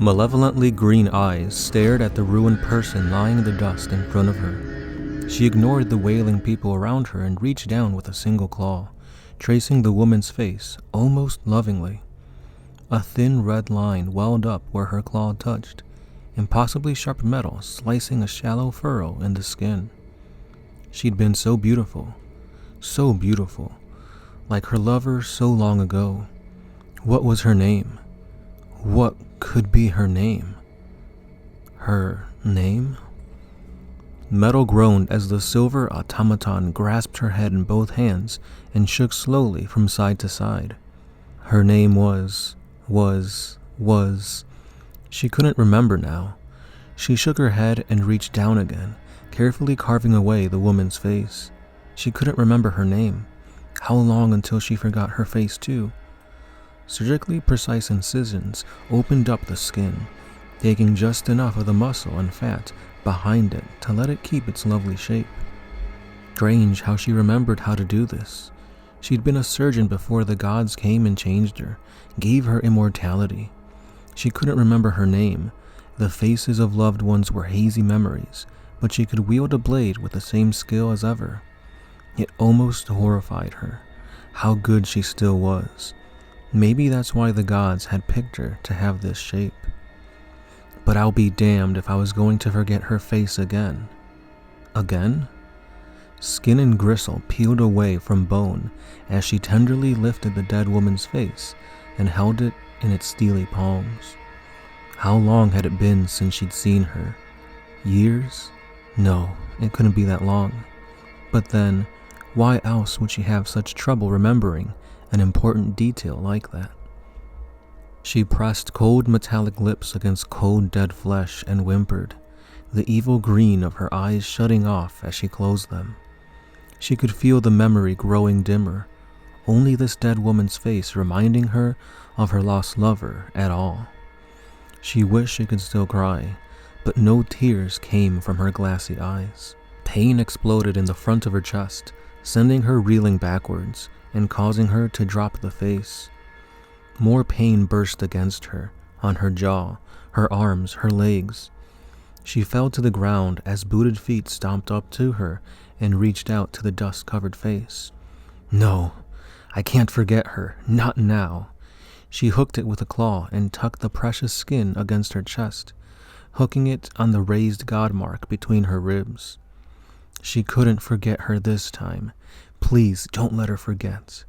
Malevolently green eyes stared at the ruined person lying in the dust in front of her. She ignored the wailing people around her and reached down with a single claw, tracing the woman's face almost lovingly. A thin red line welled up where her claw touched, impossibly sharp metal slicing a shallow furrow in the skin. She'd been so beautiful, like her lover so long ago. What was her name? What could be her name? Her name? Metal groaned as the silver automaton grasped her head in both hands and shook slowly from side to side. Her name was... She couldn't remember now. She shook her head and reached down again, carefully carving away the woman's face. She couldn't remember her name. How long until she forgot her face too? Surgically precise incisions opened up the skin, taking just enough of the muscle and fat behind it to let it keep its lovely shape. Strange how she remembered how to do this. She'd been a surgeon before the gods came and changed her, gave her immortality. She couldn't remember her name. The faces of loved ones were hazy memories, but she could wield a blade with the same skill as ever. It almost horrified her, how good she still was. Maybe that's why the gods had picked her to have this shape. But I'll be damned if I was going to forget her face again. Again? Skin and gristle peeled away from bone as she tenderly lifted the dead woman's face and held it in its steely palms. How long had it been since she'd seen her? Years? No, it couldn't be that long. But then, why else would she have such trouble remembering an important detail like that? She pressed cold metallic lips against cold dead flesh and whimpered, the evil green of her eyes shutting off as she closed them. She could feel the memory growing dimmer, only this dead woman's face reminding her of her lost lover at all. She wished she could still cry, but no tears came from her glassy eyes. Pain exploded in the front of her chest, sending her reeling backwards and causing her to drop the face. More pain burst against her, on her jaw, her arms, her legs. She fell to the ground as booted feet stomped up to her and reached out to the dust-covered face. No, I can't forget her, not now. She hooked it with a claw and tucked the precious skin against her chest, hooking it on the raised god mark between her ribs. She couldn't forget her this time. Please don't let her forget.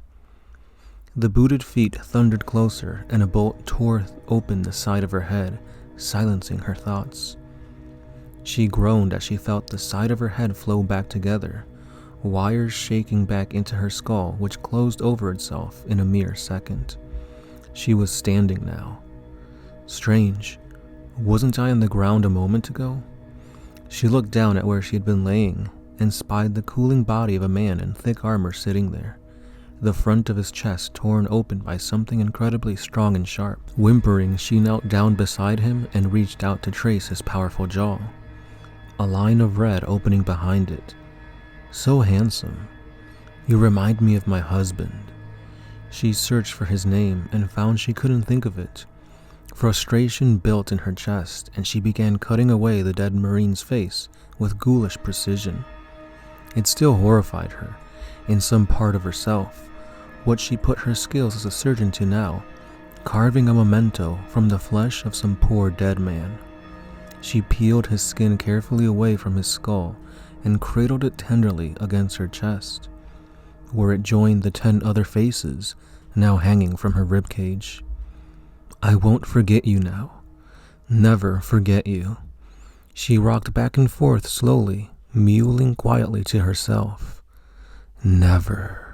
The booted feet thundered closer and a bolt tore open the side of her head, silencing her thoughts. She groaned as she felt the side of her head flow back together, wires shaking back into her skull which closed over itself in a mere second. She was standing now. Strange, wasn't I on the ground a moment ago? She looked down at where she had been laying and spied the cooling body of a man in thick armor sitting there, the front of his chest torn open by something incredibly strong and sharp. Whimpering, she knelt down beside him and reached out to trace his powerful jaw, a line of red opening behind it. So handsome. You remind me of my husband. She searched for his name and found she couldn't think of it. Frustration built in her chest, and she began cutting away the dead Marine's face with ghoulish precision. It still horrified her, in some part of herself, what she put her skills as a surgeon to now, carving a memento from the flesh of some poor dead man. She peeled his skin carefully away from his skull and cradled it tenderly against her chest, where it joined the 10 other faces now hanging from her ribcage. I won't forget you now. Never forget you. She rocked back and forth slowly, mewling quietly to herself. Never.